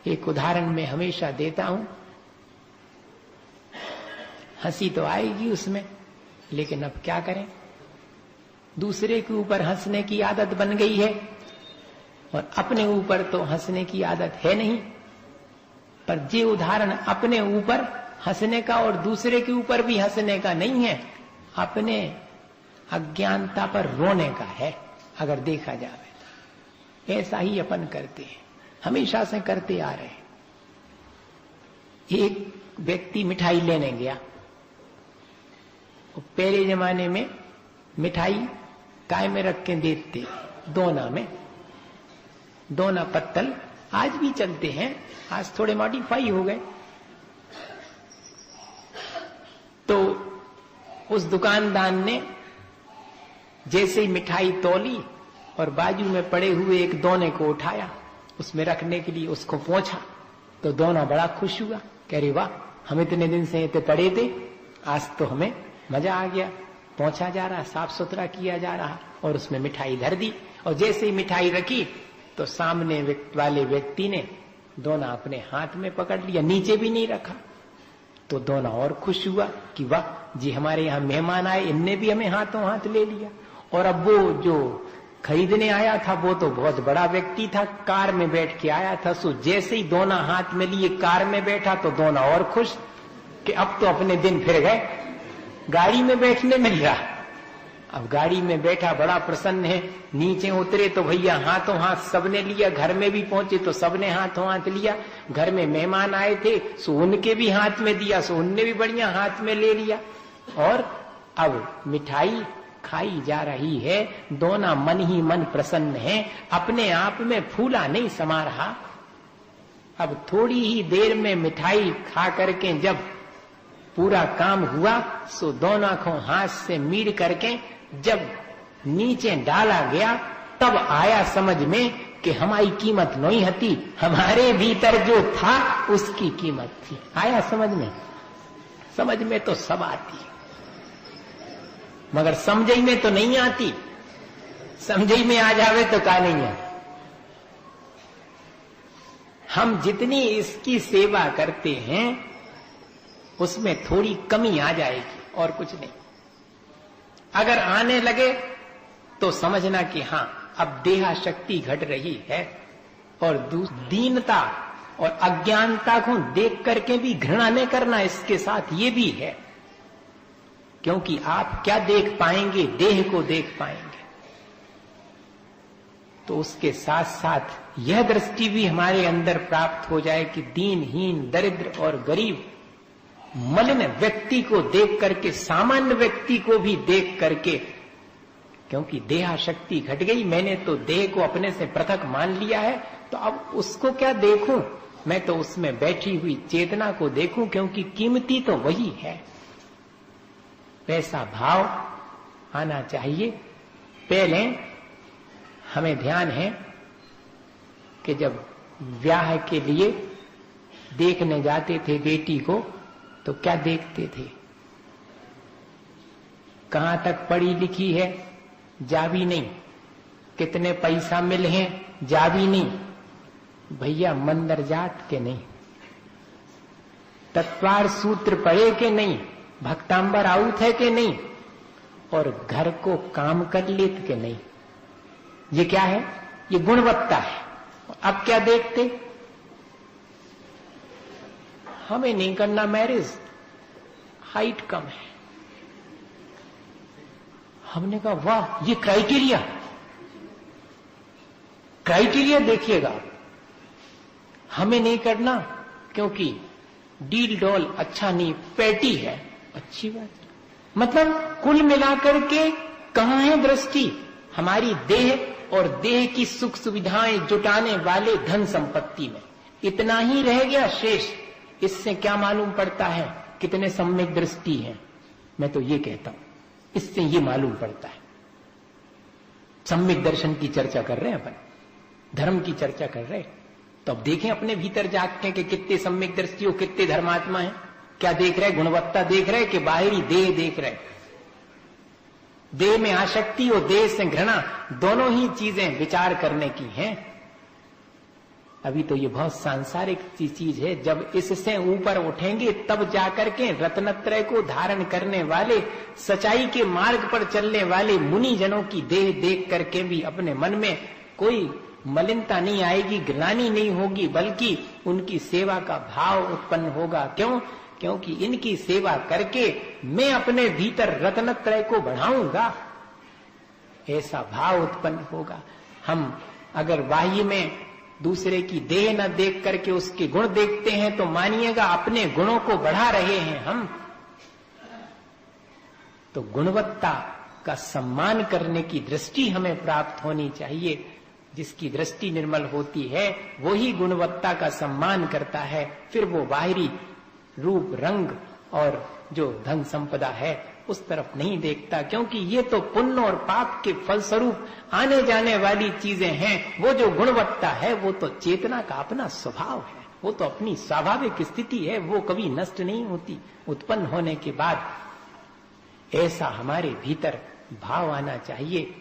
एक उदाहरण मैं हमेशा देता हूं, हंसी तो आएगी उसमें, लेकिन अब क्या करें, दूसरे के ऊपर हंसने की आदत बन गई है और अपने ऊपर तो हंसने की आदत है नहीं। पर ये उदाहरण अपने ऊपर हंसने का और दूसरे के ऊपर भी हंसने का नहीं है, अपने अज्ञानता पर रोने का है। अगर देखा जाए तो ऐसा ही अपन करते हैं, हमेशा से करते आ रहे हैं। एक व्यक्ति मिठाई लेने गया, पहले जमाने में मिठाई काय में रख के देते, दोना में, दोना पत्तल, आज भी चलते हैं, आज थोड़े मॉडिफाई हो गए। तो उस दुकानदार ने जैसे ही मिठाई तोली और बाजू में पड़े हुए एक दोने को उठाया, उसमें रखने के लिए उसको पहुंचा, तो दोना बड़ा खुश हुआ, कह रही वाह, हम इतने दिन से इतने पड़े थे, आज तो हमें मजा आ गया, पहुंचा जा रहा, साफ सुथरा किया जा रहा, और उसमें मिठाई धर दी। और जैसे ही मिठाई रखी तो सामने वाले व्यक्ति ने दोना अपने हाथ में पकड़ लिया, नीचे भी नहीं रखा। तो दोना और खुश हुआ कि वाह जी, हमारे यहाँ मेहमान आए, इनने भी हमें हाथों हाथ ले लिया। और अब वो जो खरीदने आया था वो तो बहुत बड़ा व्यक्ति था, कार में बैठ के आया था, सो जैसे ही दोना हाथ में लिए कार में बैठा तो दोना और खुश कि अब तो अपने दिन फिर गए, गाड़ी में बैठने मिल रहा। अब गाड़ी में बैठा बड़ा प्रसन्न है, नीचे उतरे तो भैया हाथों हाथ सबने लिया, घर में भी पहुंचे तो सबने हाथों हाथ लिया, घर में मेहमान आए थे सो उनके भी हाथ में दिया, सो उनने भी बढ़िया हाथ में ले लिया। और अब मिठाई खाई जा रही है, दोना मन ही मन प्रसन्न है, अपने आप में फूला नहीं समा रहा। अब थोड़ी ही देर में मिठाई खा करके जब पूरा काम हुआ, सो दोनों को हाथ से मीड़ करके जब नीचे डाला गया, तब आया समझ में कि हमारी कीमत नहीं हती, हमारे भीतर जो था उसकी कीमत थी। आया समझ में? समझ में तो सब आती, मगर समझई में तो नहीं आती। समझई में आ जावे तो का नहीं है। हम जितनी इसकी सेवा करते हैं उसमें थोड़ी कमी आ जाएगी और कुछ नहीं। अगर आने लगे तो समझना कि हां, अब देहा शक्ति घट रही है, और दीनता और अज्ञानता को देख करके भी घृणा नहीं करना, इसके साथ ये भी है, क्योंकि आप क्या देख पाएंगे, देह को देख पाएंगे। तो उसके साथ साथ यह दृष्टि भी हमारे अंदर प्राप्त हो जाए कि दीनहीन, दरिद्र और गरीब मलिन व्यक्ति को देख करके, सामान्य व्यक्ति को भी देख करके, क्योंकि देहा शक्ति घट गई, मैंने तो देह को अपने से पृथक मान लिया है, तो अब उसको क्या देखूं, मैं तो उसमें बैठी हुई चेतना को देखूं, क्योंकि कीमती तो वही है। वैसा भाव आना चाहिए। पहले हमें ध्यान है कि जब ब्याह के लिए देखने जाते थे बेटी को, तो क्या देखते थे, कहां तक पढ़ी लिखी है, जा भी नहीं, कितने पैसा मिले हैं, जा भी नहीं, भैया मंदर जात के नहीं, तत्वार सूत्र पढ़े के नहीं, भक्तांबर आउत है के नहीं, और घर को काम कर लेत के नहीं। ये क्या है? ये गुणवत्ता है। अब क्या देखते, हमें नहीं करना मैरिज, हाइट कम है। हमने कहा वाह, ये क्राइटेरिया, क्राइटेरिया देखिएगा, हमें नहीं करना क्योंकि डील डॉल अच्छा नहीं, पैटी है। अच्छी बात, मतलब कुल मिलाकर के कहां है दृष्टि? हमारी देह और देह की सुख सुविधाएं जुटाने वाले धन संपत्ति में इतना ही रह गया शेष। इससे क्या मालूम पड़ता है कितने सम्यक दृष्टि है? मैं तो ये कहता हूं, इससे ये मालूम पड़ता है। सम्यक दर्शन की चर्चा कर रहे हैं अपन, धर्म की चर्चा कर रहे हैं, तो अब देखें अपने भीतर जाके हैं कि कितने सम्यक दृष्टि हो, कितने धर्मात्मा है, क्या देख रहे, गुणवत्ता देख रहे कि बाहरी देह देख रहे? देह में आसक्ति और देह से घृणा, दोनों ही चीजें विचार करने की हैं। अभी तो ये बहुत सांसारिक चीज है। जब इससे ऊपर उठेंगे तब जाकर के रत्नत्रय को धारण करने वाले, सच्चाई के मार्ग पर चलने वाले मुनि जनों की देह देख करके भी अपने मन में कोई मलिनता नहीं आएगी, ग्लानि नहीं होगी, बल्कि उनकी सेवा का भाव उत्पन्न होगा। क्यों? क्योंकि इनकी सेवा करके मैं अपने भीतर रत्नत्रय को बढ़ाऊंगा, ऐसा भाव उत्पन्न होगा। हम अगर बाह्य में दूसरे की देह न देख करके उसके गुण देखते हैं तो मानिएगा अपने गुणों को बढ़ा रहे हैं हम। तो गुणवत्ता का सम्मान करने की दृष्टि हमें प्राप्त होनी चाहिए। जिसकी दृष्टि निर्मल होती है वो ही गुणवत्ता का सम्मान करता है। फिर वो बाहरी रूप, रंग और जो धन संपदा है उस तरफ नहीं देखता, क्योंकि ये तो पुण्य और पाप के फलस्वरूप आने जाने वाली चीजें हैं। वो जो गुणवत्ता है वो तो चेतना का अपना स्वभाव है, वो तो अपनी स्वाभाविक स्थिति है, वो कभी नष्ट नहीं होती। उत्पन्न होने के बाद ऐसा हमारे भीतर भाव आना चाहिए